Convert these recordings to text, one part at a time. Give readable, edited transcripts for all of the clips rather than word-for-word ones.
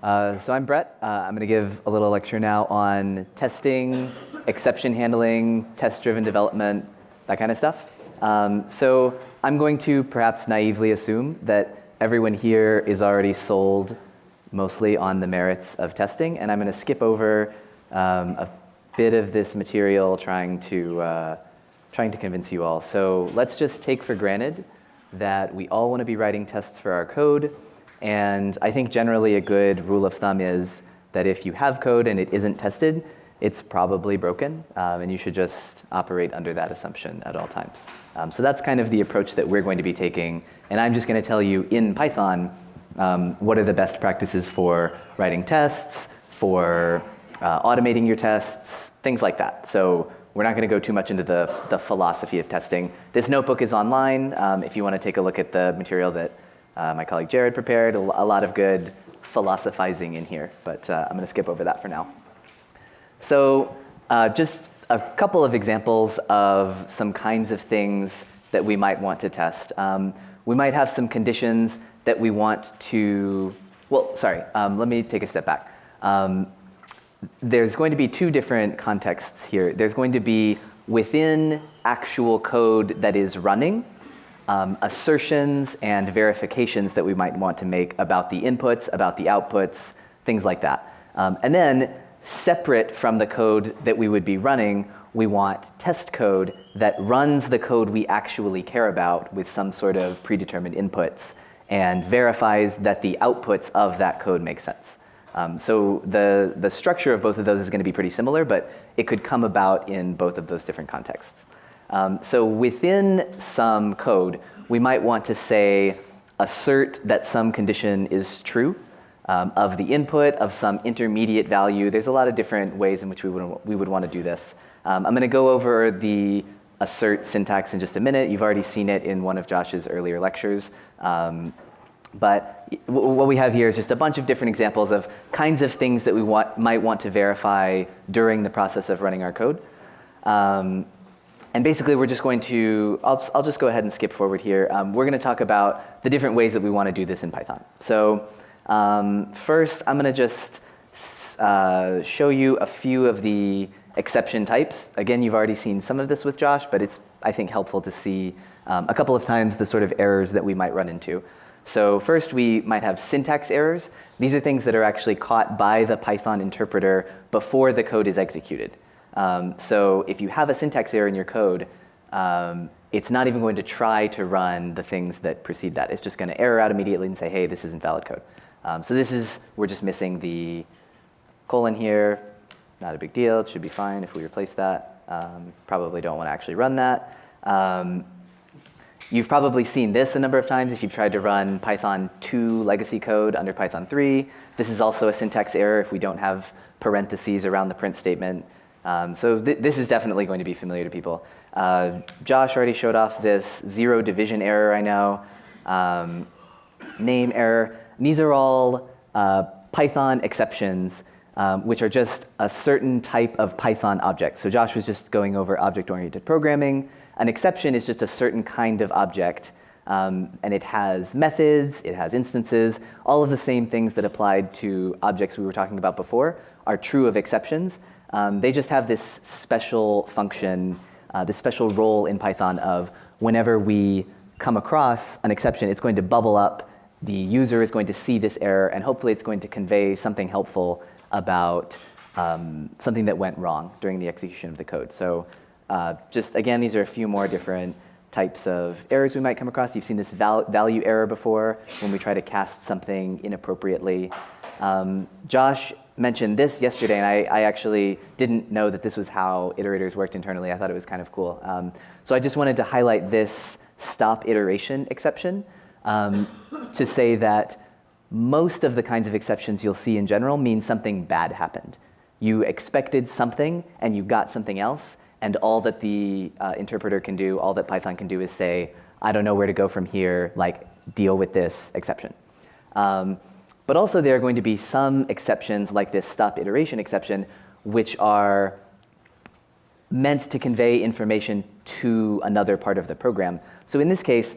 So I'm Brett. I'm going to give a little lecture now on testing, exception handling, test-driven development, that kind of stuff. So I'm going to perhaps naively assume that everyone here is already sold mostly on the merits of testing, and I'm going to skip over a bit of this material trying to convince you all. So let's just take for granted that we all want to be writing tests for our code. And I think generally a good rule of thumb is that if you have code and it isn't tested, it's probably broken, and you should just operate under that assumption at all times. So that's kind of the approach that we're going to be taking. And I'm just going to tell you in Python what are the best practices for writing tests, for automating your tests, things like that. So we're not going to go too much into the philosophy of testing. This notebook is online if you want to take a look at the material that my colleague Jared prepared. A lot of good philosophizing in here, but I'm going to skip over that for now. So just a couple of examples of some kinds of things that we might want to test. We might have some conditions that we want to, let me take a step back. There's going to be two different contexts here. There's going to be within actual code that is running, assertions and verifications that we might want to make about the inputs, about the outputs, things like that. And then separate from the code that we would be running, we want test code that runs the code we actually care about with some sort of predetermined inputs and verifies that the outputs of that code make sense. So the structure of both of those is going to be pretty similar, but it could come about in both of those different contexts. So within some code, we might want to say, assert that some condition is true of the input of some intermediate value. There's a lot of different ways in which we would want to do this. I'm going to go over the assert syntax in just a minute. You've already seen it in one of Josh's earlier lectures. But what we have here is just a bunch of different examples of kinds of things that we might want to verify during the process of running our code. And basically, we're just going to, I'll just go ahead and skip forward here. We're going to talk about the different ways that we want to do this in Python. So first, I'm going to just show you a few of the exception types. Again, you've already seen some of this with Josh, but it's, I think, helpful to see a couple of times the sort of errors that we might run into. So first, we might have syntax errors. These are things that are actually caught by the Python interpreter before the code is executed. So if you have a syntax error in your code, it's not even going to try to run the things that precede that. It's just going to error out immediately and say, hey, this isn't valid code. So this is, we're just missing the colon here. Not a big deal. It should be fine if we replace that. Probably don't want to actually run that. You've probably seen this a number of times if you've tried to run Python 2 legacy code under Python 3. This is also a syntax error if we don't have parentheses around the print statement. So this is definitely going to be familiar to people. Josh already showed off this zero division error, I know, name error. These are all Python exceptions, which are just a certain type of Python object. So Josh was just going over object-oriented programming. An exception is just a certain kind of object, and it has methods, it has instances. All of the same things that applied to objects we were talking about before are true of exceptions. They just have this special function, this special role in Python of whenever we come across an exception, it's going to bubble up, the user is going to see this error, and hopefully it's going to convey something helpful about something that went wrong during the execution of the code. So just again, these are a few more different types of errors we might come across. You've seen this value error before when we try to cast something inappropriately. Josh mentioned this yesterday, and I actually didn't know that this was how iterators worked internally. I thought it was kind of cool. So I just wanted to highlight this stop iteration exception to say that most of the kinds of exceptions you'll see in general mean something bad happened. You expected something, and you got something else, and all that the interpreter can do, all that Python can do is say, I don't know where to go from here, like deal with this exception. But also there are going to be some exceptions like this stop iteration exception, which are meant to convey information to another part of the program. So in this case,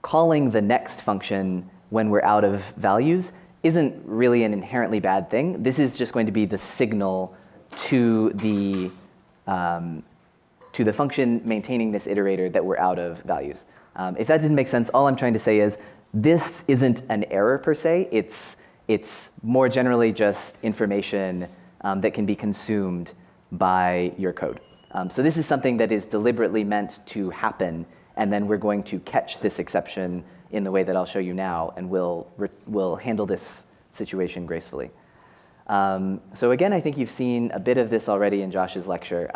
calling the next function when we're out of values isn't really an inherently bad thing. This is just going to be the signal to the function maintaining this iterator that we're out of values. If that didn't make sense, all I'm trying to say is this isn't an error per se. It's more generally just information that can be consumed by your code. So this is something that is deliberately meant to happen, and then we're going to catch this exception in the way that I'll show you now, and we'll handle this situation gracefully. So again, I think you've seen a bit of this already in Josh's lecture.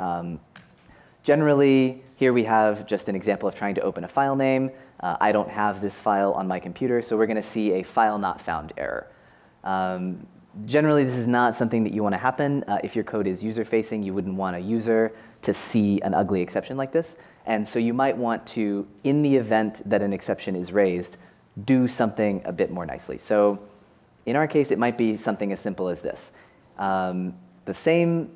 Generally, here we have just an example of trying to open a file name. I don't have this file on my computer, so we're going to see a file not found error. Generally, this is not something that you want to happen. If your code is user-facing, you wouldn't want a user to see an ugly exception like this. And so you might want to, in the event that an exception is raised, do something a bit more nicely. So in our case, it might be something as simple as this. The same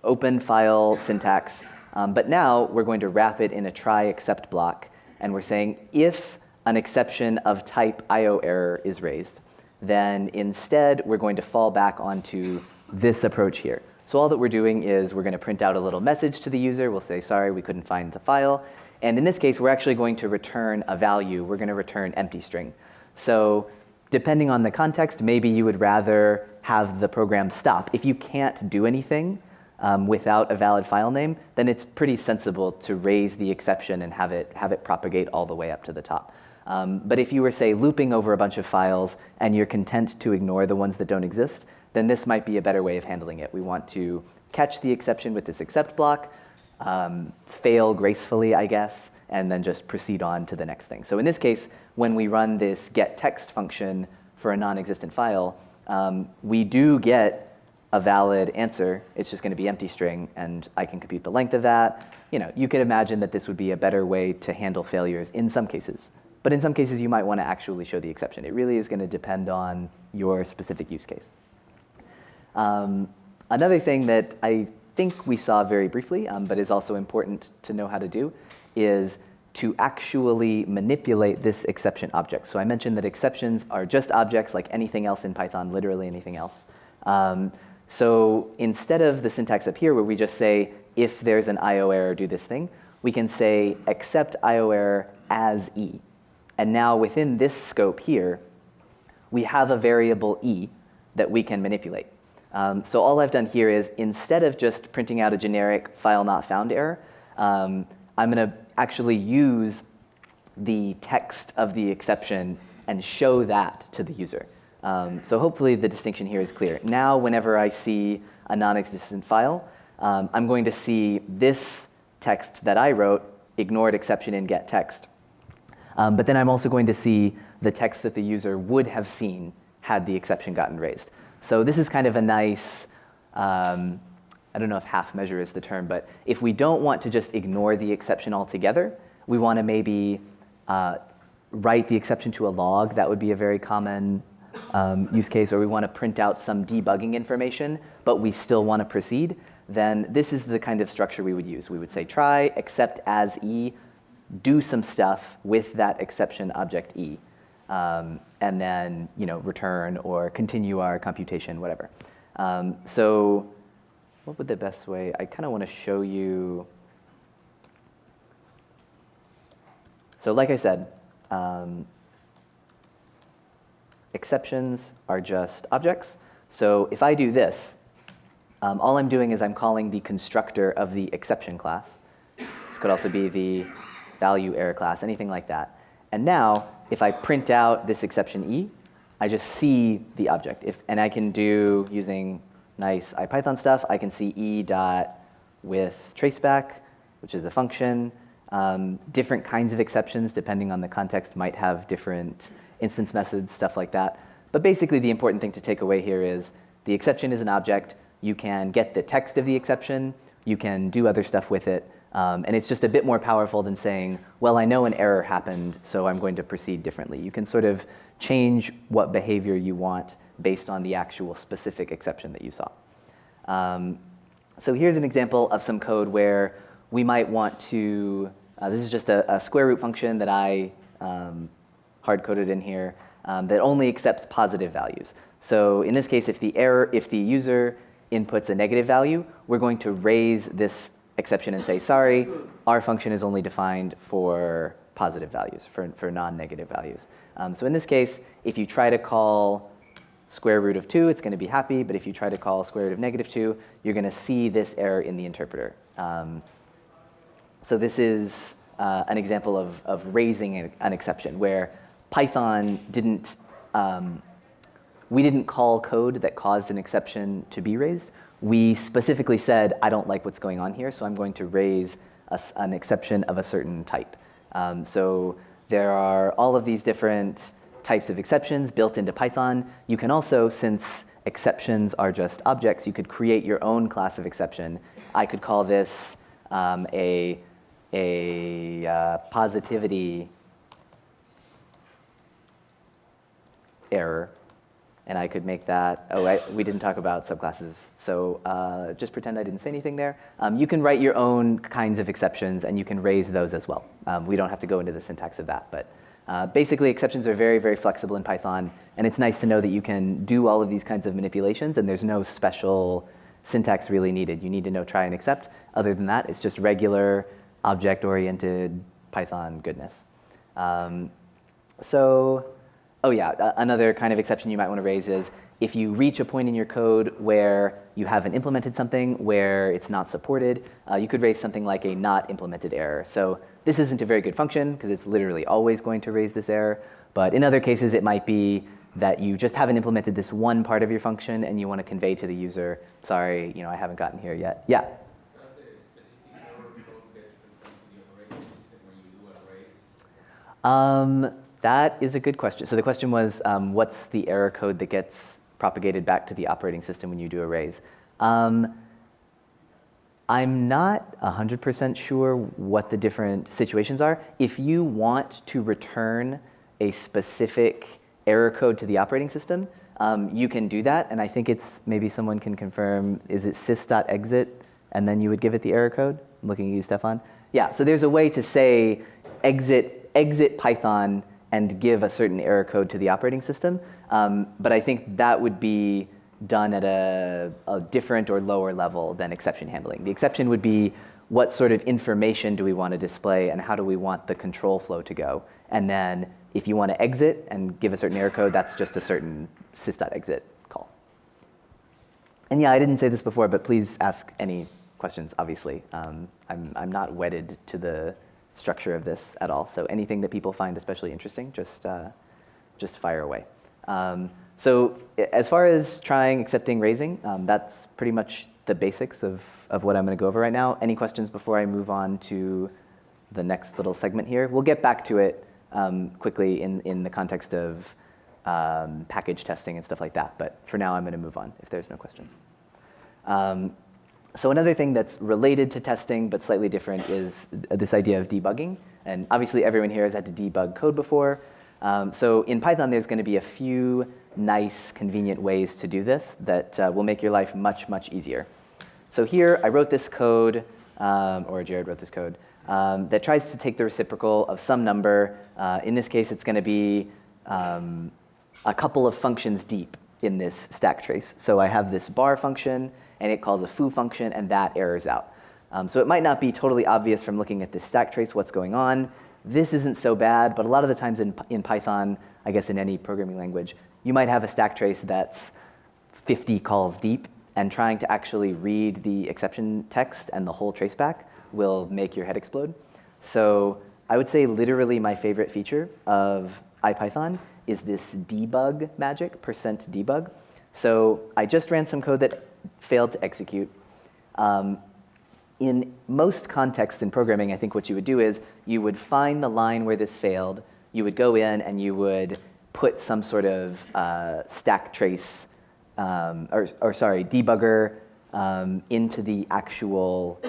open file syntax, but now we're going to wrap it in a try except block. And we're saying if an exception of type IO error is raised, then instead we're going to fall back onto this approach here. So all that we're doing is we're going to print out a little message to the user. We'll say, sorry, we couldn't find the file. And in this case, we're actually going to return a value. We're going to return empty string. So depending on the context, maybe you would rather have the program stop. If you can't do anything without a valid file name, then it's pretty sensible to raise the exception and have it propagate all the way up to the top. But if you were, say, looping over a bunch of files and you're content to ignore the ones that don't exist, then this might be a better way of handling it. We want to catch the exception with this except block, fail gracefully, I guess, and then just proceed on to the next thing. So in this case, when we run this getText function for a non-existent file, we do get a valid answer. It's just going to be empty string, and I can compute the length of that. You can imagine that this would be a better way to handle failures in some cases. But in some cases, you might want to actually show the exception. It really is going to depend on your specific use case. Another thing that I think we saw very briefly, but is also important to know how to do, is to actually manipulate this exception object. So I mentioned that exceptions are just objects like anything else in Python, literally anything else. So instead of the syntax up here where we just say, if there's an IO error, do this thing, we can say accept IO error as E. And now within this scope here, we have a variable E that we can manipulate. So all I've done here is instead of just printing out a generic file not found error, I'm going to actually use the text of the exception and show that to the user. So hopefully the distinction here is clear. Now whenever I see a non-existent file, I'm going to see this text that I wrote, ignored exception in getText. But then I'm also going to see the text that the user would have seen had the exception gotten raised. So this is kind of a nice, I don't know if half measure is the term, but if we don't want to just ignore the exception altogether, we want to maybe write the exception to a log. That would be a very common use case. Or we want to print out some debugging information, but we still want to proceed. Then this is the kind of structure we would use. We would say try, accept as E, do some stuff with that exception object E. And then return or continue our computation, whatever. So what would the best way? I kind of want to show you. So like I said, exceptions are just objects. So if I do this, all I'm doing is I'm calling the constructor of the exception class. This could also be the value error class, anything like that. And now, if I print out this exception E, I just see the object. And I can do, using nice IPython stuff, I can see E dot with traceback, which is a function. Different kinds of exceptions, depending on the context, might have different instance methods, stuff like that. But basically, the important thing to take away here is the exception is an object. You can get the text of the exception. You can do other stuff with it. And it's just a bit more powerful than saying, well, I know an error happened, so I'm going to proceed differently. You can sort of change what behavior you want based on the actual specific exception that you saw. So here's an example of some code where we might want to, this is just a square root function that I hard-coded in here. that only accepts positive values. So in this case, if the user inputs a negative value, we're going to raise this exception and say, sorry, our function is only defined for positive values, for non-negative values. So in this case, if you try to call square root of 2, it's going to be happy. But if you try to call square root of negative 2, you're going to see this error in the interpreter. So this is an example of raising an exception where Python didn't, we didn't call code that caused an exception to be raised. We specifically said, I don't like what's going on here, so I'm going to raise an exception of a certain type. So there are all of these different types of exceptions built into Python. You can also, since exceptions are just objects, you could create your own class of exception. I could call this a positivity error. And I could make that, we didn't talk about subclasses. So just pretend I didn't say anything there. You can write your own kinds of exceptions, and you can raise those as well. We don't have to go into the syntax of that. But basically, exceptions are very, very flexible in Python. And it's nice to know that you can do all of these kinds of manipulations, and there's no special syntax really needed. You need to know try and except. Other than that, it's just regular object-oriented Python goodness. Oh yeah, another kind of exception you might want to raise is if you reach a point in your code where you haven't implemented something where it's not supported, you could raise something like a not implemented error. So this isn't a very good function because it's literally always going to raise this error. But in other cases, it might be that you just haven't implemented this one part of your function and you want to convey to the user, sorry, I haven't gotten here yet. Yeah? Does the specific error code get returned to the operating system when you do a raise? That is a good question. So the question was, what's the error code that gets propagated back to the operating system when you do a raise? I'm not 100% sure what the different situations are. If you want to return a specific error code to the operating system, you can do that. And I think it's, maybe someone can confirm, is it sys.exit, and then you would give it the error code? I'm looking at you, Stefan. Yeah, so there's a way to say exit Python and give a certain error code to the operating system. But I think that would be done at a different or lower level than exception handling. The exception would be what sort of information do we want to display and how do we want the control flow to go. And then if you want to exit and give a certain error code, that's just a certain sys.exit call. And yeah, I didn't say this before, but please ask any questions, obviously. I'm not wedded to the structure of this at all. So anything that people find especially interesting, just fire away. So as far as trying, accepting, raising, that's pretty much the basics of what I'm going to go over right now. Any questions before I move on to the next little segment here? We'll get back to it quickly in the context of package testing and stuff like that. But for now, I'm going to move on if there's no questions. So another thing that's related to testing but slightly different is this idea of debugging. And obviously, everyone here has had to debug code before. So in Python, there's going to be a few nice, convenient ways to do this that will make your life much, much easier. So here, I wrote this code, or Jared wrote this code, that tries to take the reciprocal of some number. In this case, it's going to be a couple of functions deep in this stack trace. So I have this bar function, and it calls a foo function, and that errors out. So it might not be totally obvious from looking at this stack trace what's going on. This isn't so bad, but a lot of the times in Python, I guess in any programming language, you might have a stack trace that's 50 calls deep, and trying to actually read the exception text and the whole traceback will make your head explode. So I would say literally my favorite feature of IPython is this debug magic, %debug. So I just ran some code that failed to execute. In most contexts in programming, I think what you would do is you would find the line where this failed, you would go in and you would put some sort of stack trace, debugger into the actual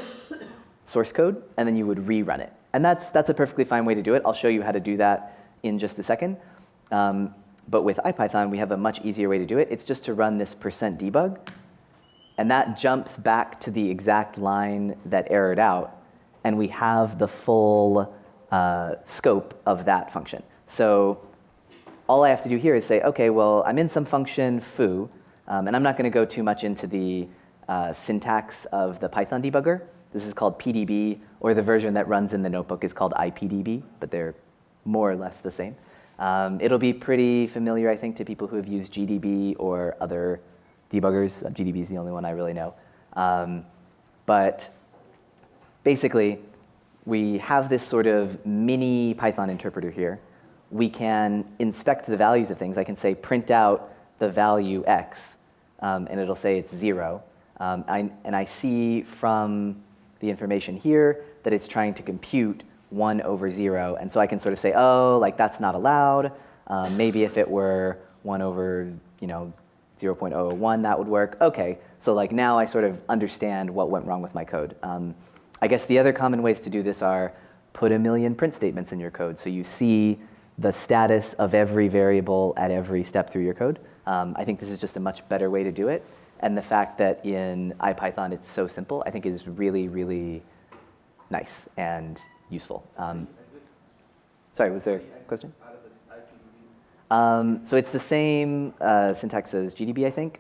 source code, and then you would rerun it. And that's a perfectly fine way to do it. I'll show you how to do that in just a second. But with IPython, we have a much easier way to do it. It's just to run this %debug. And that jumps back to the exact line that errored out. And we have the full scope of that function. So all I have to do here is say, okay, well, I'm in some function foo, and I'm not going to go too much into the syntax of the Python debugger. This is called PDB, or the version that runs in the notebook is called IPDB, but they're more or less the same. It'll be pretty familiar, I think, to people who have used GDB or other debuggers. GDB is the only one I really know. But basically, we have this sort of mini Python interpreter here. We can inspect the values of things. I can say print out the value x, and it'll say it's 0. And I see from the information here that it's trying to compute 1 over 0. And so I can sort of say, oh, like that's not allowed. Maybe if it were 1 over 0.001, that would work. OK, so like now I sort of understand what went wrong with my code. I guess the other common ways to do this are put a million print statements in your code. So you see the status of every variable at every step through your code. I think this is just a much better way to do it. And the fact that in IPython it's so simple, I think is really, really nice and useful. Sorry, was there a question? So it's the same syntax as GDB, I think.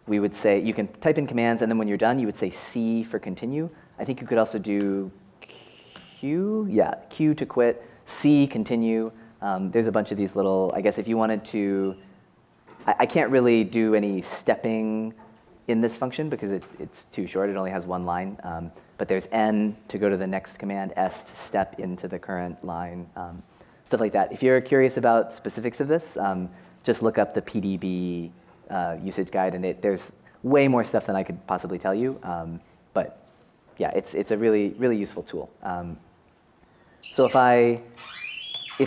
We would say, you can type in commands, and then when you're done, you would say C for continue. I think you could also do Q, yeah, Q to quit, C, continue. There's a bunch of these little, I guess if you wanted to, I can't really do any stepping in this function because it's too short. It only has one line. But there's N to go to the next command, S to step into the current line, stuff like that. If you're curious about specifics of this, just look up the PDB usage guide, and there's way more stuff than I could possibly tell you. But yeah, it's a really, really useful tool. So if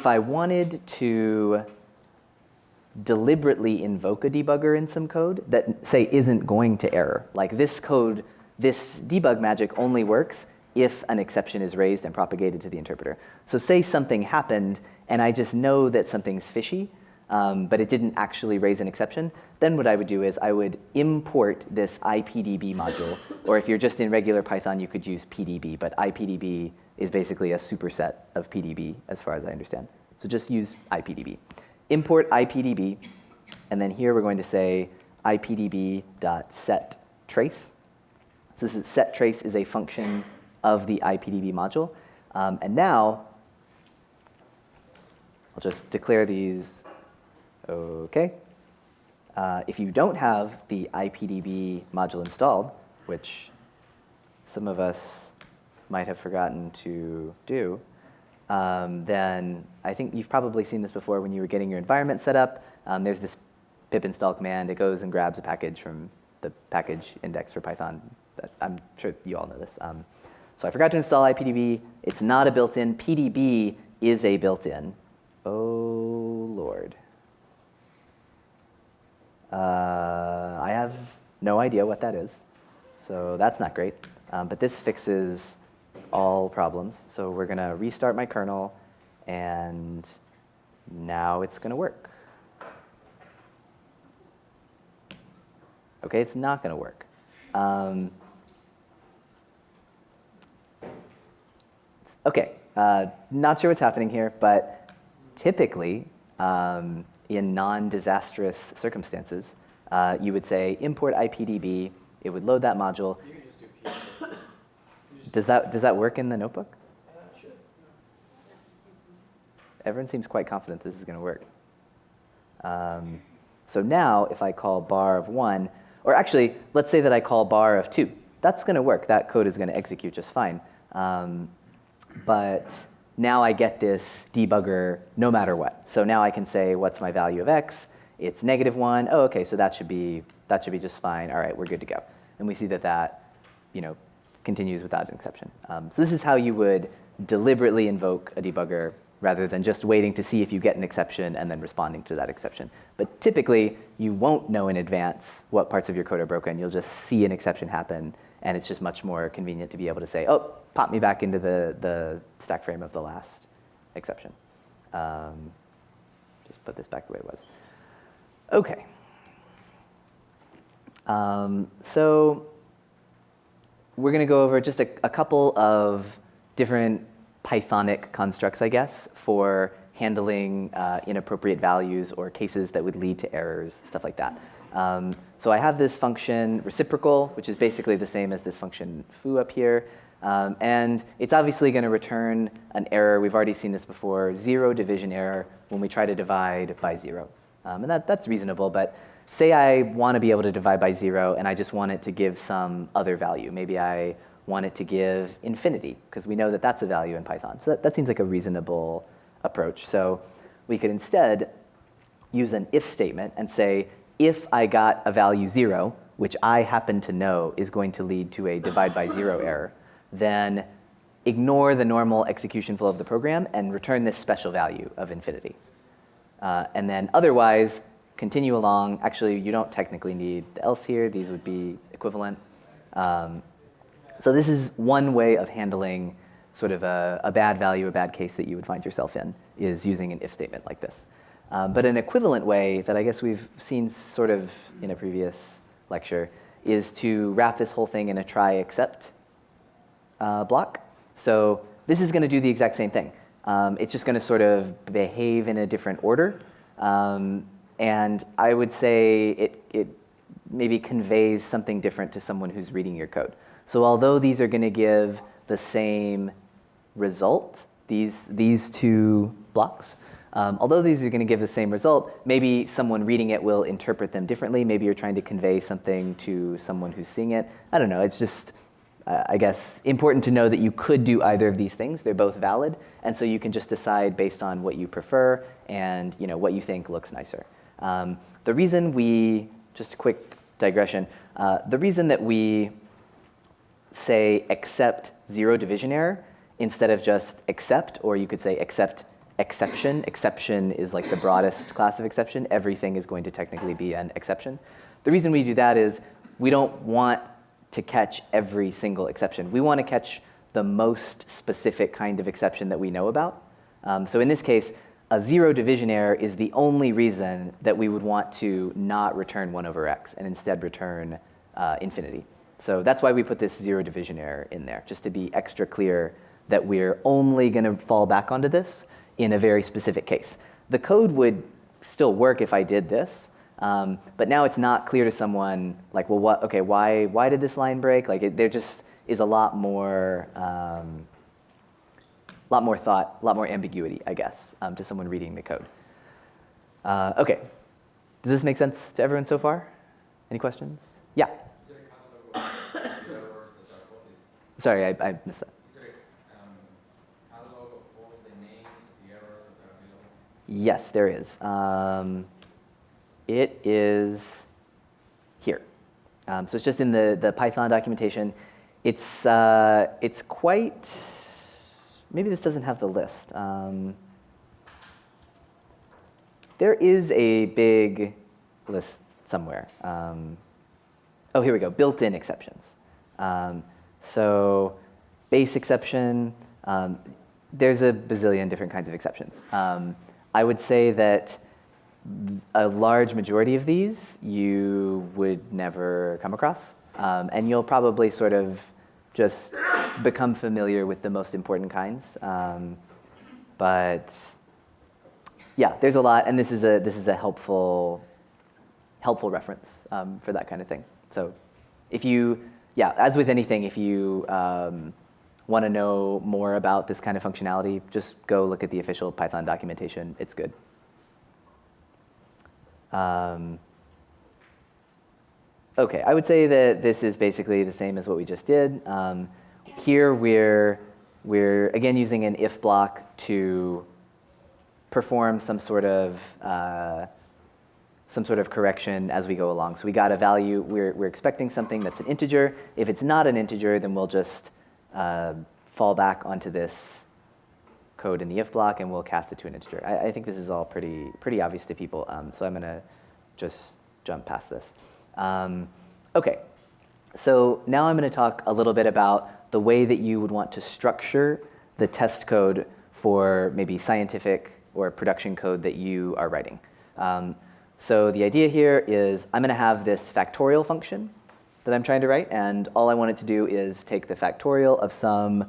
I wanted to deliberately invoke a debugger in some code that, say, isn't going to error, like this code, this debug magic only works if an exception is raised and propagated to the interpreter. So say something happened, and I just know that something's fishy, but it didn't actually raise an exception, then what I would do is I would import this IPDB module, or if you're just in regular Python, you could use PDB, but IPDB is basically a superset of PDB as far as I understand. So just use IPDB. Import IPDB, and then here we're going to say IPDB.setTrace. So this is setTrace is a function of the IPDB module. And now I'll just declare these OK. If you don't have the IPDB module installed, which some of us might have forgotten to do, then I think you've probably seen this before when you were getting your environment set up. There's this pip install command. It goes and grabs a package from the package index for Python. I'm sure you all know this. So I forgot to install IPDB. It's not a built-in. PDB is a built-in. Oh, Lord. I have no idea what that is. So that's not great. But this fixes all problems. So we're going to restart my kernel, and now it's going to work. OK, it's not going to work. OK, not sure what's happening here, but typically, in non-disastrous circumstances, you would say import IPDB. It would load that module. You can just do PEPE. Does that work in the notebook? Sure. Everyone seems quite confident this is going to work. So now, if I call bar of 1, or actually, let's say that I call bar of 2. That's going to work. That code is going to execute just fine. But now I get this debugger no matter what. So now I can say, what's my value of x? It's -1. Oh, OK, so that should be just fine. All right, we're good to go. And we see that continues without an exception. So this is how you would deliberately invoke a debugger rather than just waiting to see if you get an exception and then responding to that exception. But typically, you won't know in advance what parts of your code are broken. You'll just see an exception happen, and it's just much more convenient to be able to say, oh, pop me back into the stack frame of the last exception. Just put this back the way it was. OK. So we're going to go over just a couple of different Pythonic constructs, I guess, for handling inappropriate values or cases that would lead to errors, stuff like that. So I have this function reciprocal, which is basically the same as this function foo up here. And it's obviously going to return an error. We've already seen this before, 0 division error when we try to divide by 0. And that's reasonable, but say I want to be able to divide by 0 and I just want it to give some other value. Maybe I want it to give infinity, because we know that that's a value in Python. So that seems like a reasonable approach. So we could instead use an if statement and say, if I got a value 0, which I happen to know is going to lead to a divide by 0 error, then ignore the normal execution flow of the program and return this special value of infinity. And then otherwise, continue along. Actually, you don't technically need the else here. These would be equivalent. So this is one way of handling sort of a bad value, a bad case that you would find yourself in, is using an if statement like this. But an equivalent way that I guess we've seen sort of in a previous lecture is to wrap this whole thing in a try except block. So this is going to do the exact same thing. It's just going to sort of behave in a different order. And I would say it maybe conveys something different to someone who's reading your code. So although these are going to give the same result, these two blocks, although these are going to give the same result, maybe someone reading it will interpret them differently. Maybe you're trying to convey something to someone who's seeing it. I don't know. It's just, I guess, important to know that you could do either of these things. They're both valid. And so you can just decide based on what you prefer and what you think looks nicer. The reason we, just a quick digression, the reason that we say except 0 division error instead of just except, or you could say except exception. Exception is like the broadest class of exception. Everything is going to technically be an exception. The reason we do that is we don't want to catch every single exception. We want to catch the most specific kind of exception that we know about. So in this case, a 0 division error is the only reason that we would want to not return 1 over x and instead return infinity. So that's why we put this 0 division error in there, just to be extra clear that we're only going to fall back onto this in a very specific case. The code would still work if I did this, but now it's not clear to someone, like, well, why did this line break? Like, there just is a lot more thought, a lot more ambiguity, I guess, to someone reading the code. Okay, does this make sense to everyone so far? Any questions? Yeah. Sorry, I missed that. Is there a catalog of all the names of the errors that are available? Yes, there is. It is here. So it's just in the Python documentation. It's quite, maybe this doesn't have the list. There is a big list somewhere. Oh, here we go, built-in exceptions. So base exception, there's a bazillion different kinds of exceptions. I would say that a large majority of these you would never come across. And you'll probably sort of just become familiar with the most important kinds. But yeah, there's a lot, and this is a helpful reference for that kind of thing. So if you, yeah, as with anything, if you want to know more about this kind of functionality, just go look at the official Python documentation. It's good. Okay, I would say that this is basically the same as what we just did. Here we're again using an if block to perform some sort of correction as we go along. So we got a value, we're expecting something that's an integer. If it's not an integer, then we'll just fall back onto this code in the if block and we'll cast it to an integer. I think this is all pretty obvious to people, so I'm gonna just jump past this. Okay, so now I'm gonna talk a little bit about the way that you would want to structure the test code for maybe scientific or production code that you are writing. So the idea here is I'm going to have this factorial function that I'm trying to write, and all I want it to do is take the factorial of some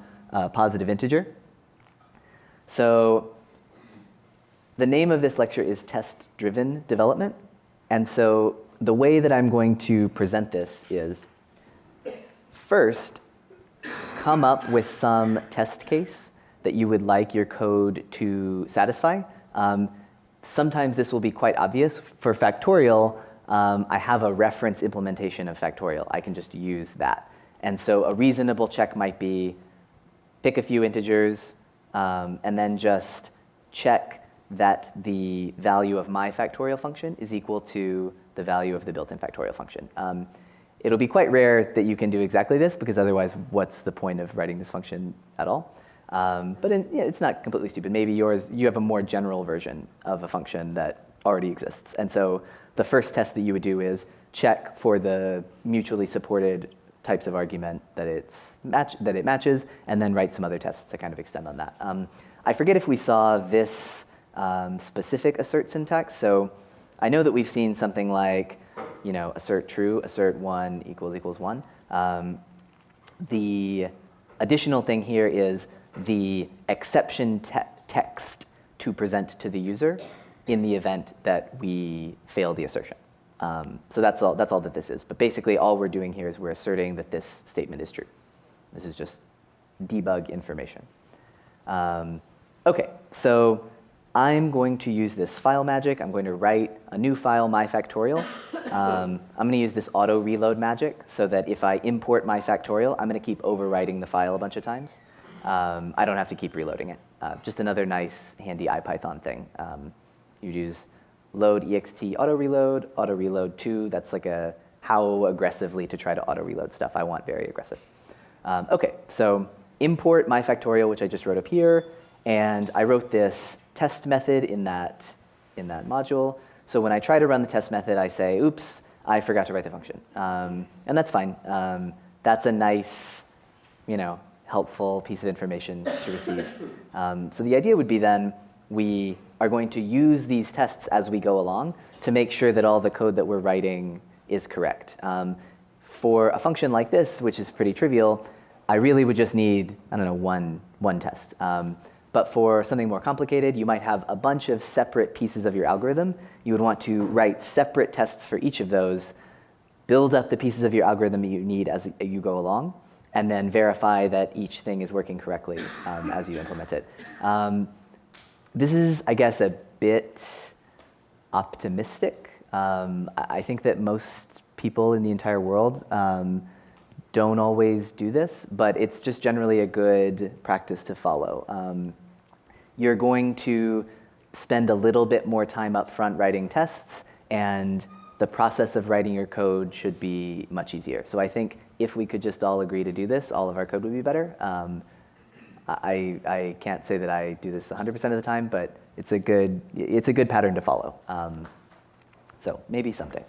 positive integer. So the name of this lecture is test-driven development. And so the way that I'm going to present this is, first, come up with some test case that you would like your code to satisfy. Sometimes this will be quite obvious. For factorial, I have a reference implementation of factorial. I can just use that. And so a reasonable check might be pick a few integers and then just check that the value of my factorial function is equal to the value of the built-in factorial function. It'll be quite rare that you can do exactly this, because otherwise, what's the point of writing this function at all? But it's not completely stupid. Maybe you have a more general version of a function that already exists. And so the first test that you would do is check for the mutually supported types of argument that it matches, and then write some other tests to kind of extend on that. I forget if we saw this specific assert syntax. So I know that we've seen something like, assert true, assert 1 equals 1. The additional thing here is the exception text to present to the user in the event that we fail the assertion. So that's all that this is. But basically, all we're doing here is we're asserting that this statement is true. This is just debug information. OK, so I'm going to use this FileMagic. I'm going to write a new file, my factorial. I'm going to use this auto reload magic so that if I import my factorial, I'm going to keep overwriting the file a bunch of times. I don't have to keep reloading it. Just another nice, handy IPython thing. You use load ext auto reload 2. That's like a how aggressively to try to auto reload stuff. I want very aggressive. OK, so import my factorial, which I just wrote up here. And I wrote this test method in that module. So when I try to run the test method, I say, oops, I forgot to write the function. And that's fine. That's a nice, helpful piece of information to receive. So the idea would be then we are going to use these tests as we go along to make sure that all the code that we're writing is correct. For a function like this, which is pretty trivial, I really would just need, one test. But for something more complicated, you might have a bunch of separate pieces of your algorithm. You would want to write separate tests for each of those, build up the pieces of your algorithm that you need as you go along, and then verify that each thing is working correctly as you implement it. This is, I guess, a bit optimistic. I think that most people in the entire world don't always do this, but it's just generally a good practice to follow. You're going to spend a little bit more time up front writing tests, and the process of writing your code should be much easier. So I think if we could just all agree to do this, all of our code would be better. I can't say that I do this 100% of the time, but it's a good pattern to follow. So maybe someday.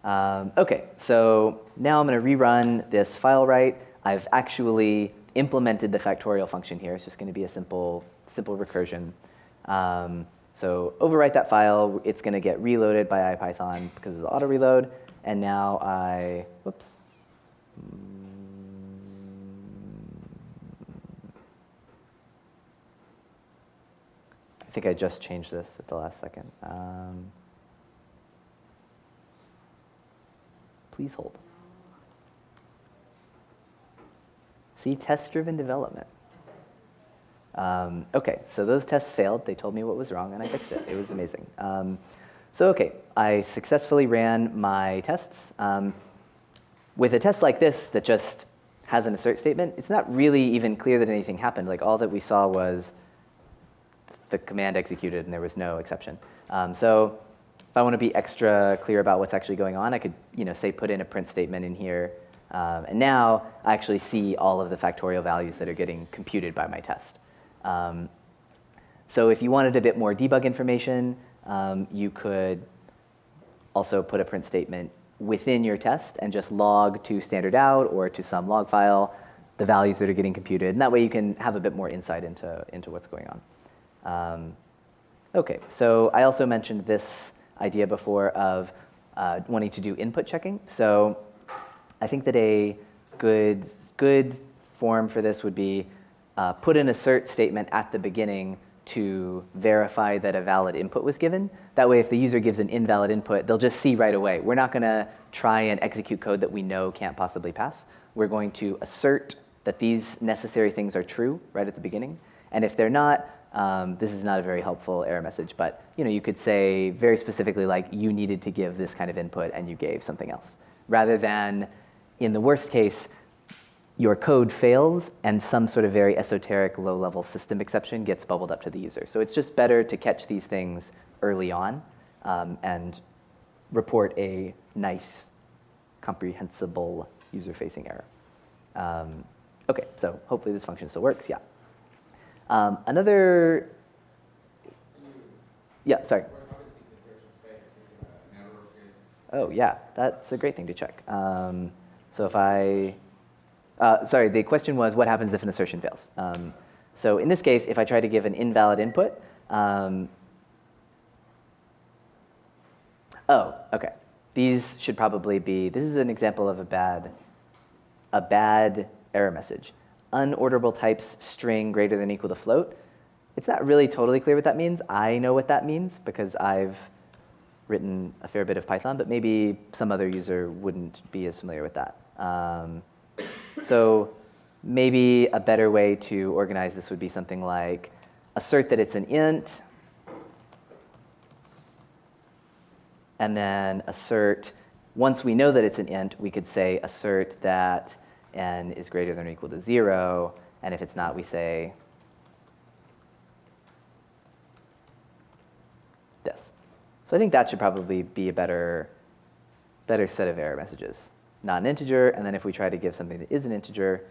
OK, so now I'm going to rerun this file write. I've actually implemented the factorial function here. It's just going to be a simple recursion. So overwrite that file. It's going to get reloaded by IPython because of the auto reload. And now whoops. I think I just changed this at the last second. Please hold. See, test-driven development. OK, so those tests failed. They told me what was wrong, and I fixed it. It was amazing. So OK, I successfully ran my tests. With a test like this that just has an assert statement, it's not really even clear that anything happened. Like, all that we saw was the command executed, and there was no exception. So if I want to be extra clear about what's actually going on, I could say put in a print statement in here. And now I actually see all of the factorial values that are getting computed by my test. So if you wanted a bit more debug information, you could also put a print statement within your test and just log to standard out or to some log file the values that are getting computed. And that way you can have a bit more insight into what's going on. OK, so I also mentioned this idea before of wanting to do input checking. So I think that a good form for this would be put an assert statement at the beginning to verify that a valid input was given. That way, if the user gives an invalid input, they'll just see right away. We're not going to try and execute code that we know can't possibly pass. We're going to assert that these necessary things are true right at the beginning. And if they're not, this is not a very helpful error message, but you could say very specifically, like, you needed to give this kind of input and you gave something else. Rather than, in the worst case, your code fails and some sort of very esoteric low-level system exception gets bubbled up to the user. So it's just better to catch these things early on and report a nice, comprehensible user-facing error. OK, so hopefully this function still works. Yeah. Another, yeah, sorry. Oh, yeah, that's a great thing to check. So if sorry, the question was, what happens if an assertion fails? So in this case, if I try to give an invalid input, oh, OK. These should probably be, this is an example of a bad error message. Unorderable types string greater than equal to float. It's not really totally clear what that means. I know what that means because I've written a fair bit of Python, but maybe some other user wouldn't be as familiar with that. So maybe a better way to organize this would be something like assert that it's an int, and then assert, once we know that it's an int, we could say assert that n is greater than or equal to 0. And if it's not, we say this. So I think that should probably be a better set of error messages. Not an integer, and then if we try to give something that is an integer,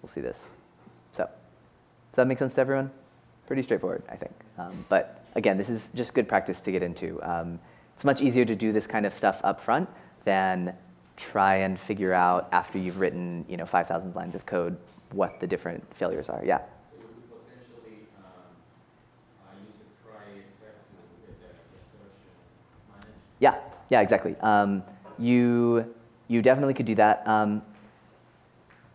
we'll see this. So does that make sense to everyone? Pretty straightforward, I think. But again, this is just good practice to get into. It's much easier to do this kind of stuff up front than try and figure out after you've written 5,000 lines of code what the different failures are. Yeah? It would potentially use a try except with the assertion managed. Yeah, exactly. You definitely could do that.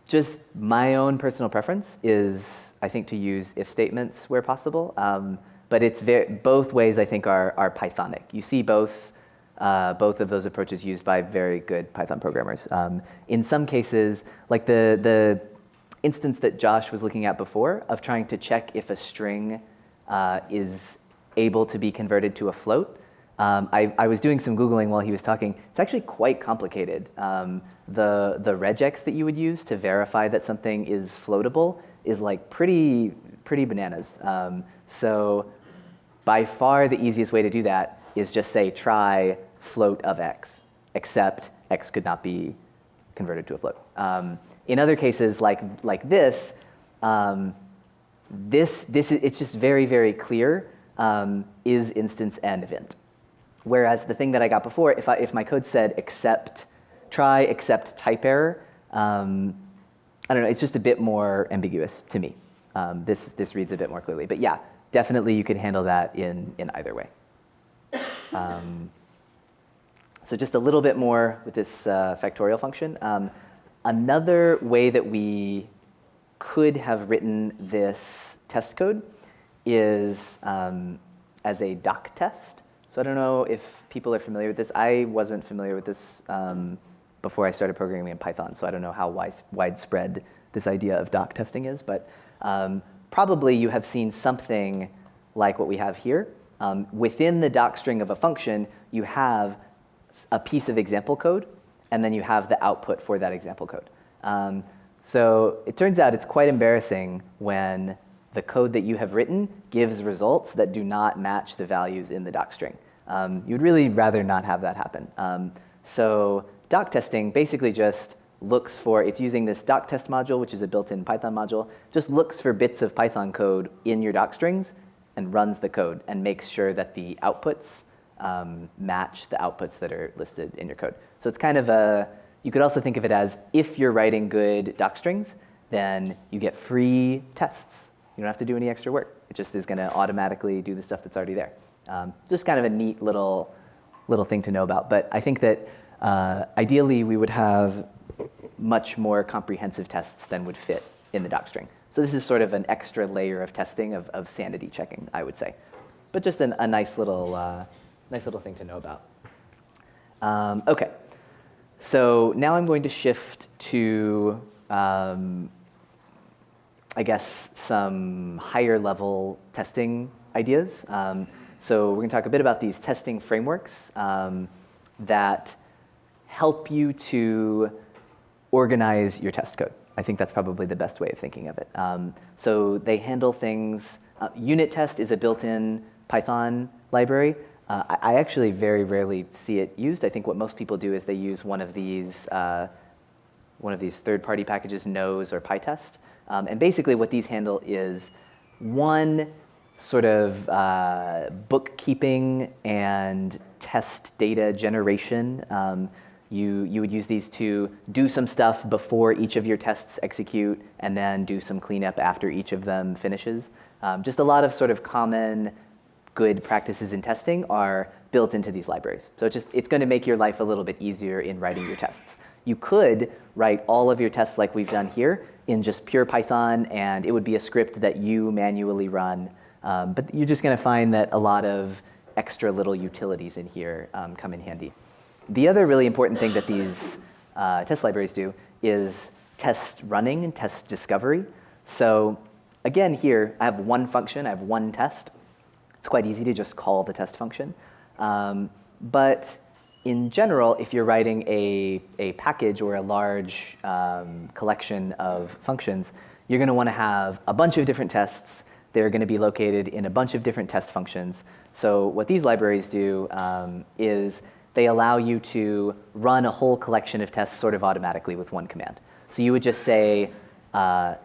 Just my own personal preference is, I think, to use if statements where possible. But it's both ways, I think, are Pythonic. You see both of those approaches used by very good Python programmers. In some cases, like the instance that Josh was looking at before of trying to check if a string is able to be converted to a float, I was doing some Googling while he was talking. It's actually quite complicated. The regex that you would use to verify that something is floatable is like pretty bananas. So by far the easiest way to do that is just say try float of x, except x could not be converted to a float. In other cases like this, it's just very clear is instance and event. Whereas the thing that I got before, if my code said try except type error, I don't know, it's just a bit more ambiguous to me. This reads a bit more clearly. But yeah, definitely you could handle that in either way. So just a little bit more with this factorial function. Another way that we could have written this test code is as a DocTest. So I don't know if people are familiar with this. I wasn't familiar with this before I started programming in Python, so I don't know how widespread this idea of doc testing is. But probably you have seen something like what we have here. Within the doc string of a function, you have a piece of example code, and then you have the output for that example code. So it turns out it's quite embarrassing when the code that you have written gives results that do not match the values in the doc string. You'd really rather not have that happen. So doc testing basically just looks for, it's using this DocTest module, which is a built-in Python module, just looks for bits of Python code in your doc strings and runs the code and makes sure that the outputs match the outputs that are listed in your code. So it's kind of you could also think of it as if you're writing good doc strings, then you get free tests. You don't have to do any extra work. It just is going to automatically do the stuff that's already there. Just kind of a neat little thing to know about. But I think that ideally we would have much more comprehensive tests than would fit in the doc string. So this is sort of an extra layer of testing of sanity checking, I would say. But just a nice little thing to know about. OK, so now I'm going to shift to, I guess, some higher level testing ideas. So we're going to talk a bit about these testing frameworks that help you to organize your test code. I think that's probably the best way of thinking of it. So they handle things. Unit test is a built-in Python library. I actually very rarely see it used. I think what most people do is they use one of these third-party packages, Nose or PyTest. And basically what these handle is one sort of bookkeeping and test data generation. You would use these to do some stuff before each of your tests execute and then do some cleanup after each of them finishes. Just a lot of sort of common good practices in testing are built into these libraries. So it's going to make your life a little bit easier in writing your tests. You could write all of your tests like we've done here in just pure Python, and it would be a script that you manually run. But you're just going to find that a lot of extra little utilities in here come in handy. The other really important thing that these test libraries do is test running and test discovery. So again, here I have one function, I have one test. It's quite easy to just call the test function. But in general, if you're writing a package or a large collection of functions, you're going to want to have a bunch of different tests. They're going to be located in a bunch of different test functions. So what these libraries do is they allow you to run a whole collection of tests sort of automatically with one command. So you would just say,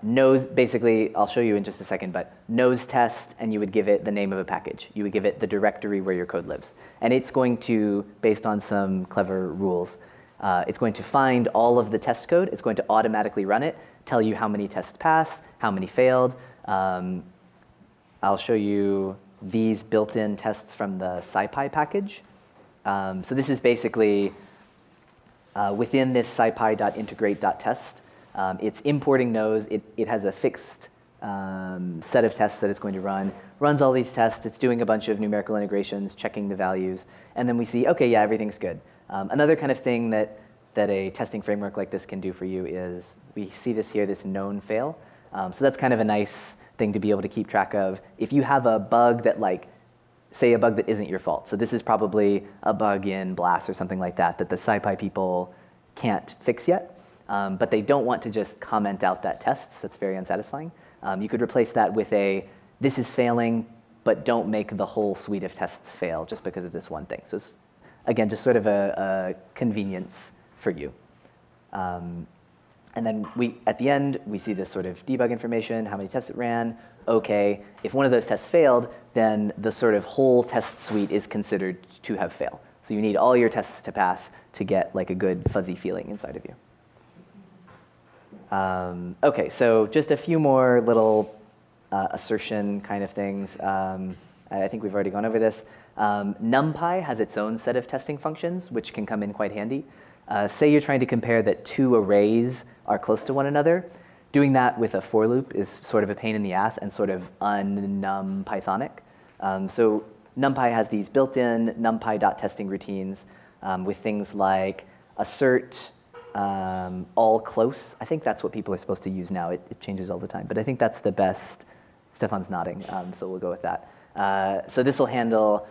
nose, basically, I'll show you in just a second, but nose test, and you would give it the name of a package. You would give it the directory where your code lives. And it's going to, based on some clever rules, it's going to find all of the test code. It's going to automatically run it, tell you how many tests passed, how many failed. I'll show you these built-in tests from the SciPy package. So this is basically within this scipy.integrate.test. It's importing nose. It has a fixed set of tests that it's going to run. Runs all these tests. It's doing a bunch of numerical integrations, checking the values. And then we see, OK, yeah, everything's good. Another kind of thing that a testing framework like this can do for you is we see this here, this known fail. So that's kind of a nice thing to be able to keep track of. If you have a bug that, like, say a bug that isn't your fault. So this is probably a bug in BLAS or something like that the SciPy people can't fix yet. But they don't want to just comment out that tests. That's very unsatisfying. You could replace that with a, this is failing, but don't make the whole suite of tests fail just because of this one thing. So it's, again, just sort of a convenience for you. And then at the end, we see this sort of debug information, how many tests it ran. OK, if one of those tests failed, then the sort of whole test suite is considered to have failed. So you need all your tests to pass to get like a good fuzzy feeling inside of you. OK, so just a few more little assertion kind of things. I think we've already gone over this. NumPy has its own set of testing functions, which can come in quite handy. Say you're trying to compare that two arrays are close to one another. Doing that with a for loop is sort of a pain in the ass and sort of un-NumPythonic. So NumPy has these built-in NumPy.testing routines with things like assert, all close. I think that's what people are supposed to use now. It changes all the time. But I think that's the best. Stefan's nodding, so we'll go with that. So this will handle,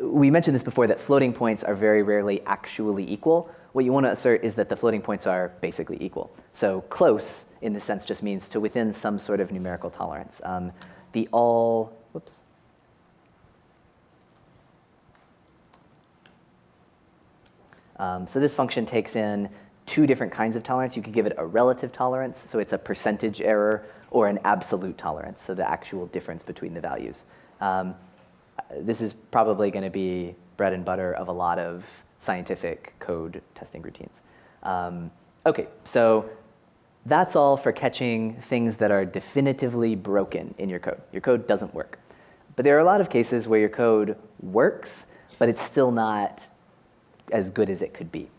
we mentioned this before, that floating points are very rarely actually equal. What you want to assert is that the floating points are basically equal. So close, in this sense, just means to within some sort of numerical tolerance. The all, whoops. So this function takes in two different kinds of tolerance. You could give it a relative tolerance, so it's a percentage error, or an absolute tolerance, so the actual difference between the values. This is probably going to be bread and butter of a lot of scientific code testing routines. OK, so that's all for catching things that are definitively broken in your code. Your code doesn't work. But there are a lot of cases where your code works, but it's still not as good as it could be.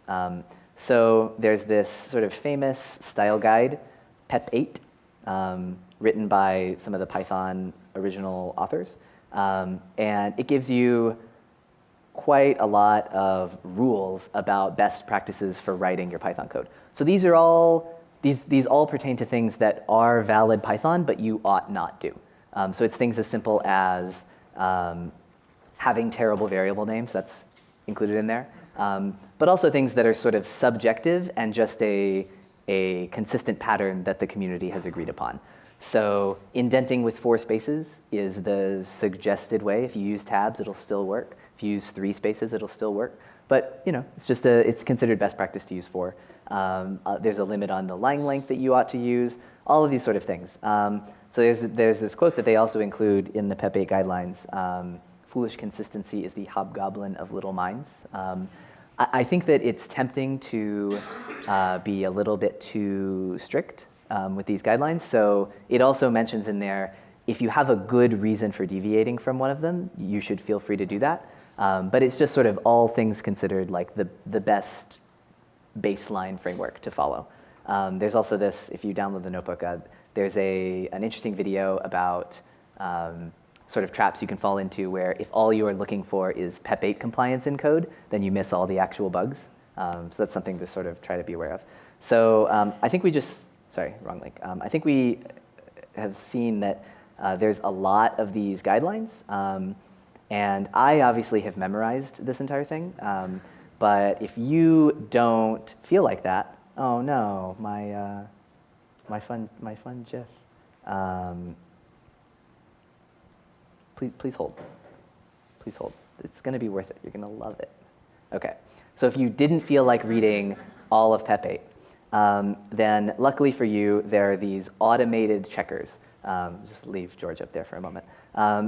So there's this sort of famous style guide, PEPE 8. written by some of the Python original authors. And it gives you quite a lot of rules about best practices for writing your Python code. So these are all, these all pertain to things that are valid Python, but you ought not do. So it's things as simple as having terrible variable names, that's included in there. But also things that are sort of subjective and just a consistent pattern that the community has agreed upon. So indenting with 4 spaces is the suggested way. If you use tabs, it'll still work. If you use 3 spaces, it'll still work. But it's just it's considered best practice to use 4. There's a limit on the line length that you ought to use. All of these sort of things. So there's this quote that they also include in the PEPE guidelines. Foolish consistency is the hobgoblin of little minds. I think that it's tempting to be a little bit too strict with these guidelines. So it also mentions in there, if you have a good reason for deviating from one of them, you should feel free to do that. But it's just sort of all things considered like the best baseline framework to follow. There's also this, if you download the notebook, there's an interesting video about sort of traps you can fall into where if all you are looking for is PEPE 8 compliance in code, then you miss all the actual bugs. So that's something to sort of try to be aware of. So I think we just, sorry, wrong link. I think we have seen that there's a lot of these guidelines. And I obviously have memorized this entire thing. But if you don't feel like that, oh no, my fun GIF. Please hold. Please hold. It's going to be worth it. You're going to love it. OK. So if you didn't feel like reading all of PEPE 8, then luckily for you, there are these automated checkers. Just leave George up there for a moment.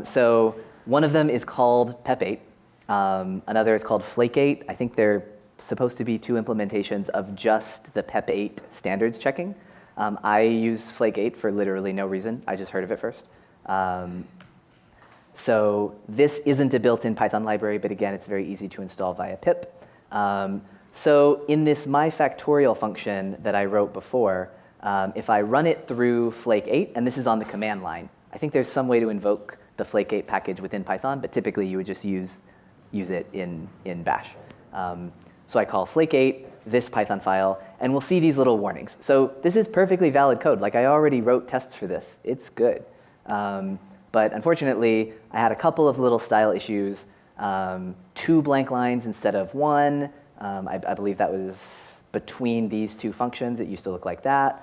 So one of them is called PEPE 8. Another is called Flake 8. I think they're supposed to be 2 implementations of just the PEPE 8 standards checking. I use Flake 8 for literally no reason. I just heard of it first. So this isn't a built-in Python library, but again, it's very easy to install via pip. So in this myFactorial function that I wrote before, if I run it through Flake 8, and this is on the command line, I think there's some way to invoke the Flake 8 package within Python, but typically you would just use it in Bash. So I call Flake 8, this Python file, and we'll see these little warnings. So this is perfectly valid code. Like I already wrote tests for this. It's good. But unfortunately, I had a couple of little style issues. 2 blank lines instead of 1. I believe that was between these 2 functions. It used to look like that.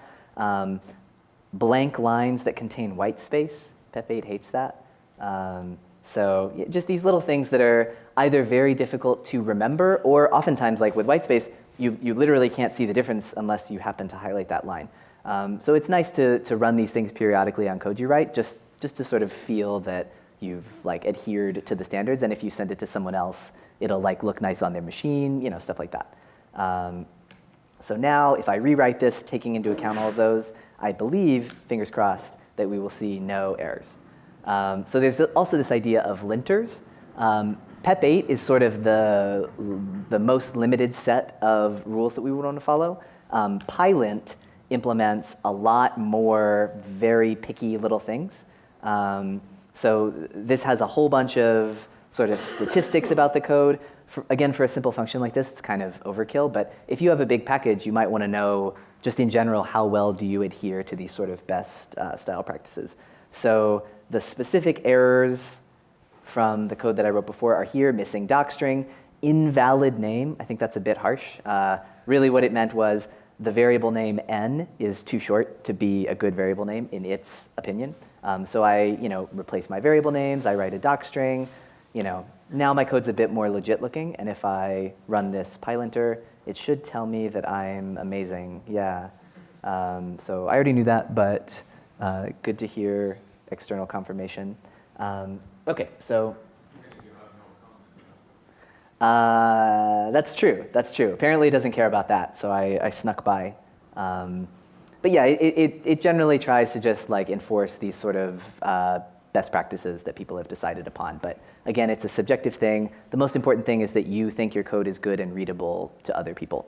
Blank lines that contain white space. PEPE 8 hates that. So just these little things that are either very difficult to remember, or oftentimes, like with white space, you literally can't see the difference unless you happen to highlight that line. So it's nice to run these things periodically on code you write, just to sort of feel that you've like adhered to the standards. And if you send it to someone else, it'll like look nice on their machine, stuff like that. So now if I rewrite this, taking into account all of those, I believe, fingers crossed, that we will see no errors. So there's also this idea of linters. PEPE 8 is sort of the most limited set of rules that we would want to follow. PyLint implements a lot more very picky little things. So this has a whole bunch of sort of statistics about the code. Again, for a simple function like this, it's kind of overkill. But if you have a big package, you might want to know, just in general, how well do you adhere to these sort of best style practices. So the specific errors from the code that I wrote before are here: missing docstring, invalid name. I think that's a bit harsh. Really what it meant was the variable name n is too short to be a good variable name in its opinion. So I replace my variable names, I write a docstring. Now my code's a bit more legit looking, and if I run this pylinter, it should tell me that I'm amazing. Yeah. So I already knew that, but good to hear external confirmation. OK, so that's true. That's true. Apparently it doesn't care about that, so I snuck by. But yeah, it generally tries to just like enforce these sort of best practices that people have decided upon. But again, it's a subjective thing. The most important thing is that you think your code is good and readable to other people.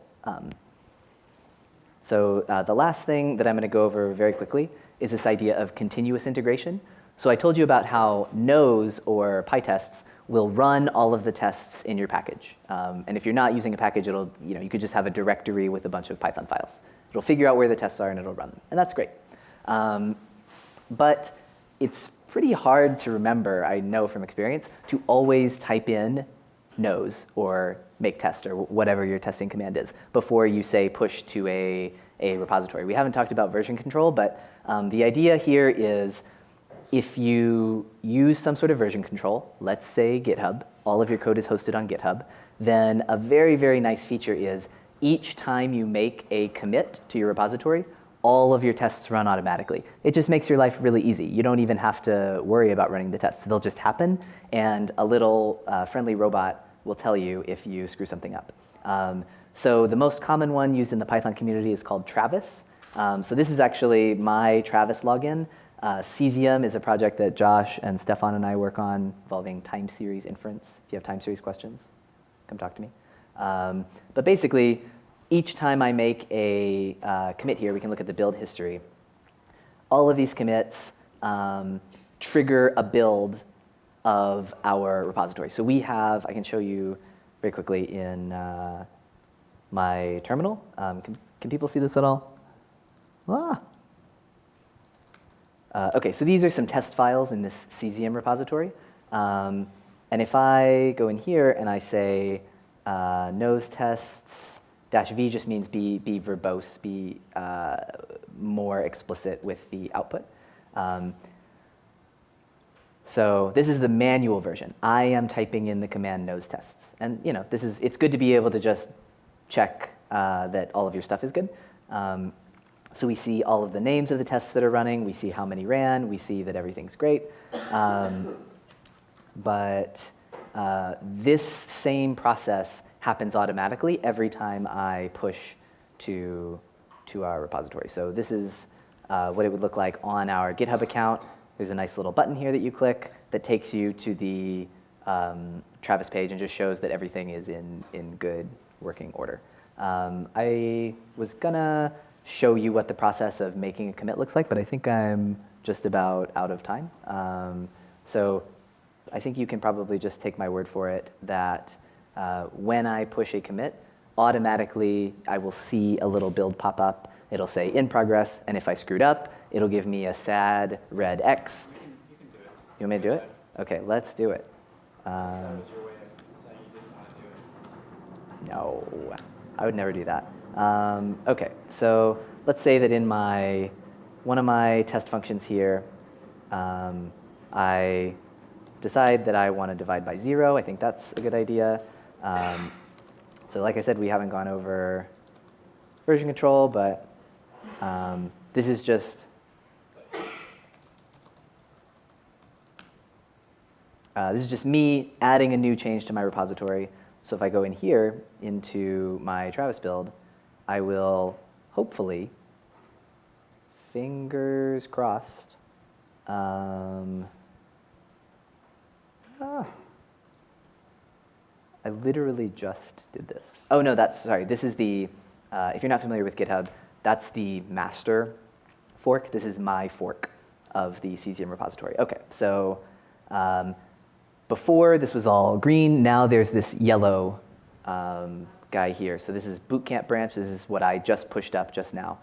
So the last thing that I'm going to go over very quickly is this idea of continuous integration. So I told you about how nose or PyTests will run all of the tests in your package. And if you're not using a package, you could just have a directory with a bunch of Python files. It'll figure out where the tests are and it'll run them. And that's great. But it's pretty hard to remember, I know from experience, to always type in nose or make test or whatever your testing command is before you say push to a repository. We haven't talked about version control, but the idea here is if you use some sort of version control, let's say GitHub, all of your code is hosted on GitHub, then a very, very nice feature is each time you make a commit to your repository, all of your tests run automatically. It just makes your life really easy. You don't even have to worry about running the tests. They'll just happen, and a little friendly robot will tell you if you screw something up. So the most common one used in the Python community is called Travis. So this is actually my Travis login. Cesium is a project that Josh and Stefan and I work on involving time series inference. If you have time series questions, come talk to me. But basically, each time I make a commit here, we can look at the build history. All of these commits trigger a build of our repository. So we have, I can show you very quickly in my terminal. Can people see this at all? OK, so these are some test files in this Cesium repository. And if I go in here and I say nose tests, -v just means be verbose, be more explicit with the output. So this is the manual version. I am typing in the command nose tests. And it's good to be able to just check that all of your stuff is good. So we see all of the names of the tests that are running. We see how many ran. We see that everything's great. But this same process happens automatically every time I push to our repository. So this is what it would look like on our GitHub account. There's a nice little button here that you click that takes you to the Travis page and just shows that everything is in good working order. I was going to show you what the process of making a commit looks like, but I think I'm just about out of time. So I think you can probably just take my word for it that when I push a commit, automatically I will see a little build pop up. It'll say in progress, and if I screwed up, it'll give me a sad red X. You can do it. You want me to do it? OK, let's do it. That was your way of saying you didn't want to do it. No, I would never do that. OK, so let's say that in one of my test functions here, I decide that I want to divide by 0. I think that's a good idea. So like I said, we haven't gone over version control, but this is just me adding a new change to my repository. So if I go in here into my Travis build, I will hopefully, fingers crossed, I literally just did this. Oh, no, sorry. This is the, if you're not familiar with GitHub, that's the master fork. This is my fork of the Cesium repository. OK, so before this was all green. Now there's this yellow guy here. So this is bootcamp branch. This is what I just pushed up just now.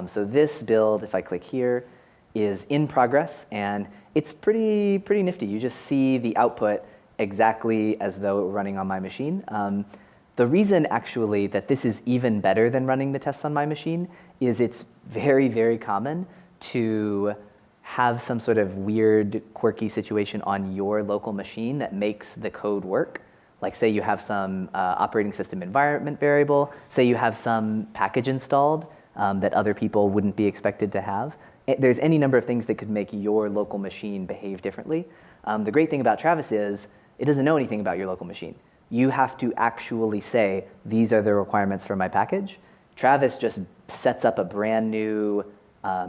So this build, if I click here, is in progress. And it's pretty nifty. You just see the output exactly as though it were running on my machine. The reason, actually, that this is even better than running the tests on my machine is it's very, very common to have some sort of weird, quirky situation on your local machine that makes the code work. Like, say you have some operating system environment variable. Say you have some package installed that other people wouldn't be expected to have. There's any number of things that could make your local machine behave differently. The great thing about Travis is it doesn't know anything about your local machine. You have to actually say, these are the requirements for my package. Travis just sets up a brand new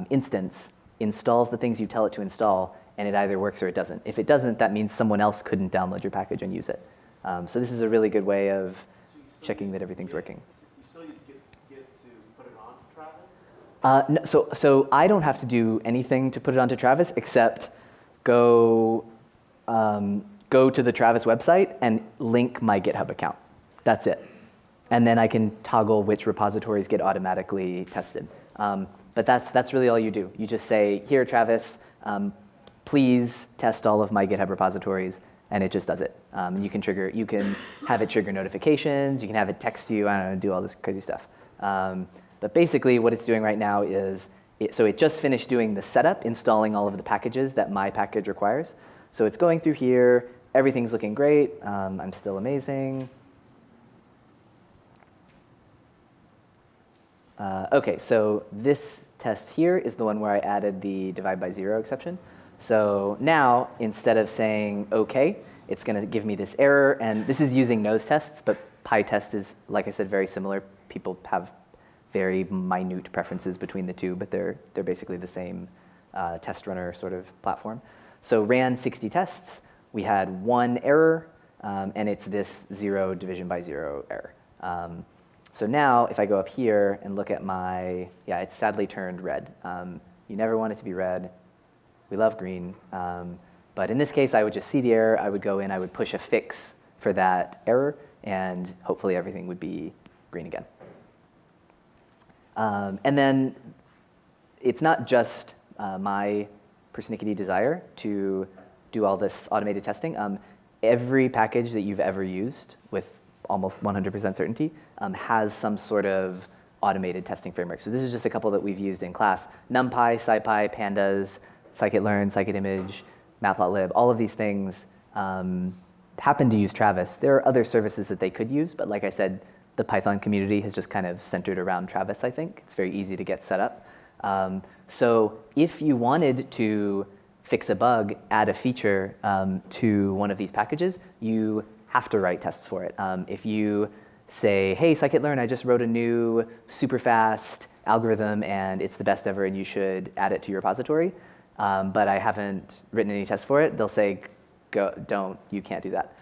instance, installs the things you tell it to install, and it either works or it doesn't. If it doesn't, that means someone else couldn't download your package and use it. So this is a really good way of checking that everything's working. You still use Git to put it onto Travis? No, so I don't have to do anything to put it onto Travis except go to the Travis website and link my GitHub account. That's it. And then I can toggle which repositories get automatically tested. But that's really all you do. You just say, here, Travis, please test all of my GitHub repositories, and it just does it. You can have it trigger notifications. You can have it text you. I don't know, do all this crazy stuff. But basically, what it's doing right now is, so it just finished doing the setup, installing all of the packages that my package requires. So it's going through here. Everything's looking great. I'm still amazing. OK, so this test here is the one where I added the divide by 0 exception. So now, instead of saying OK, it's going to give me this error. And this is using nose tests, but PyTest is, like I said, very similar. People have very minute preferences between the two, but they're basically the same test runner sort of platform. So ran 60 tests. We had one error, and it's this 0 division by 0 error. So now, if I go up here and look at my, yeah, it's sadly turned red. You never want it to be red. We love green. But in this case, I would just see the error. I would go in. I would push a fix for that error. And hopefully, everything would be green again. And then it's not just my persnickety desire to do all this automated testing. Every package that you've ever used with almost 100% certainty has some sort of automated testing framework. So this is just a couple that we've used in class. NumPy, SciPy, Pandas, scikit-learn, scikit-image, matplotlib, all of these things happen to use Travis. There are other services that they could use, but like I said, the Python community has just kind of centered around Travis, I think. It's very easy to get set up. So if you wanted to fix a bug, add a feature to one of these packages, you have to write tests for it. If you say, hey, scikit-learn, I just wrote a new super fast algorithm, and it's the best ever, and you should add it to your repository, but I haven't written any tests for it, they'll say, you can't do that.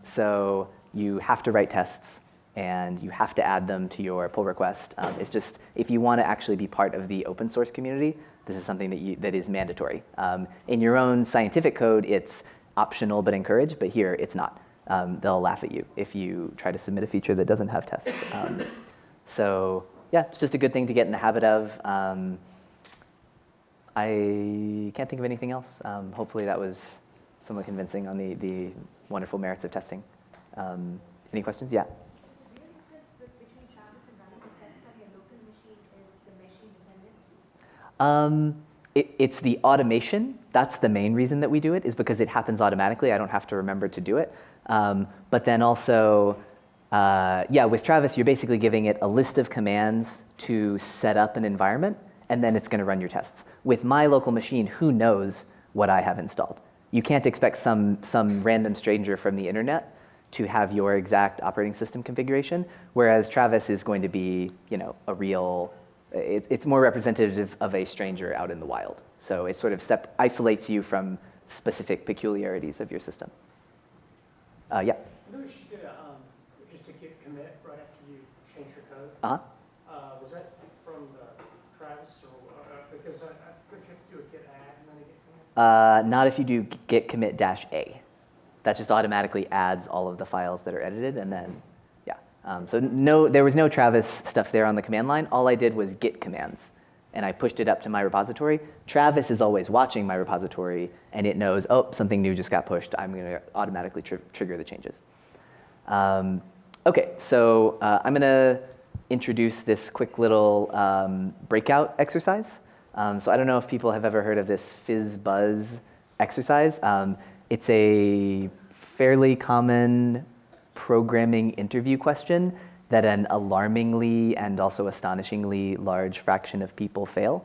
So you have to write tests, and you have to add them to your pull request. It's just, if you want to actually be part of the open source community, this is something that is mandatory. In your own scientific code, it's optional but encouraged, but here it's not. They'll laugh at you if you try to submit a feature that doesn't have tests. So yeah, it's just a good thing to get in the habit of. I can't think of anything else. Hopefully that was somewhat convincing on the wonderful merits of testing. Any questions? Yeah. It's the automation. That's the main reason that we do it, is because it happens automatically. I don't have to remember to do it. But then also, yeah, with Travis, you're basically giving it a list of commands to set up an environment, and then it's going to run your tests. With my local machine, who knows what I have installed? You can't expect some random stranger from the internet to have your exact operating system configuration, whereas Travis is going to be, a real. It's more representative of a stranger out in the wild. So it sort of isolates you from specific peculiarities of your system. Yeah. I noticed you did just a git commit right after you changed your code. Was that from Travis, or because I think you have to do a git add and then a git commit? Not if you do git commit -a. That just automatically adds all of the files that are edited, and then, yeah. So no, there was no Travis stuff there on the command line. All I did was git commands, and I pushed it up to my repository. Travis is always watching my repository, and it knows, oh, something new just got pushed. I'm going to automatically trigger the changes. OK, so I'm going to introduce this quick little breakout exercise. So I don't know if people have ever heard of this fizz-buzz exercise. It's a fairly common programming interview question that an alarmingly and also astonishingly large fraction of people fail.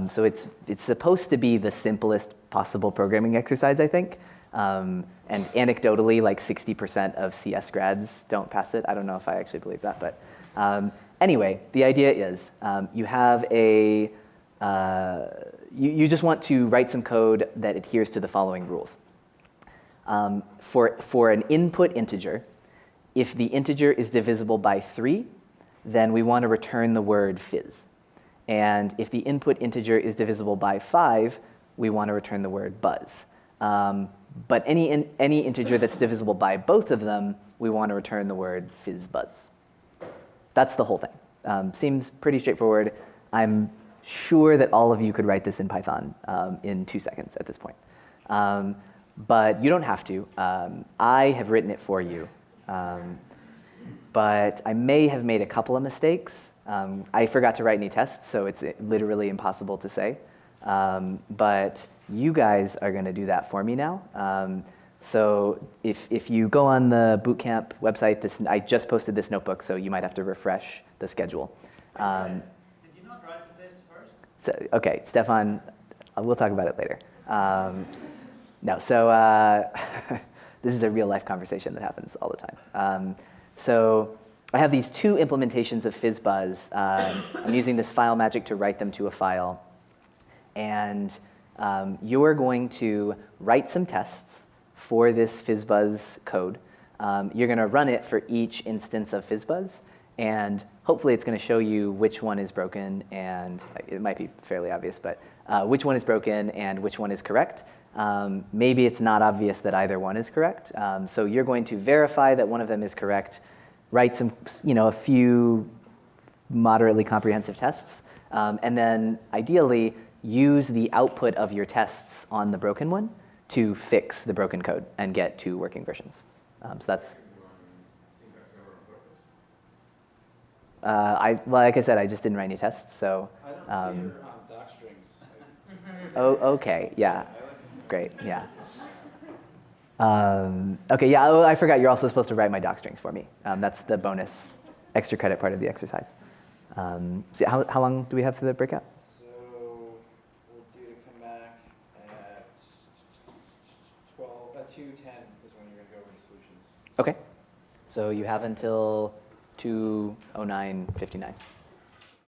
So it's supposed to be the simplest possible programming exercise, I think. And anecdotally, like 60% of CS grads don't pass it. I don't know if I actually believe that, but anyway, the idea is you have a you just want to write some code that adheres to the following rules. For an input integer, if the integer is divisible by 3, then we want to return the word fizz. And if the input integer is divisible by 5, we want to return the word buzz. But any integer that's divisible by both of them, we want to return the word fizzbuzz. That's the whole thing. Seems pretty straightforward. I'm sure that all of you could write this in Python in 2 seconds at this point. But you don't have to. I have written it for you. But I may have made a couple of mistakes. I forgot to write any tests, so it's literally impossible to say. But you guys are going to do that for me now. So if you go on the bootcamp website, I just posted this notebook, so you might have to refresh the schedule. Did you not write the test first? So, okay, Stefan, we'll talk about it later. No, so this is a real life conversation that happens all the time. So I have these 2 implementations of fizzbuzz. I'm using this FileMagic to write them to a file. And you're going to write some tests for this fizzbuzz code. You're going to run it for each instance of fizzbuzz. And hopefully it's going to show you which one is broken. And it might be fairly obvious, but which one is broken and which one is correct. Maybe it's not obvious that either one is correct. So you're going to verify that one of them is correct, write some, a few moderately comprehensive tests, and then ideally use the output of your tests on the broken one to fix the broken code and get 2 working versions. So that's. Well, like I said, I just didn't write any tests, so. I don't see her on DocStrings. Oh, okay, yeah. Great, yeah. Okay, yeah, I forgot you're also supposed to write my docstrings for me. That's the bonus extra credit part of the exercise. So how long do we have for the breakout? So we're due to come back at 2:10 is when you're going to go over to solutions. Okay, so you have until 2:09:59.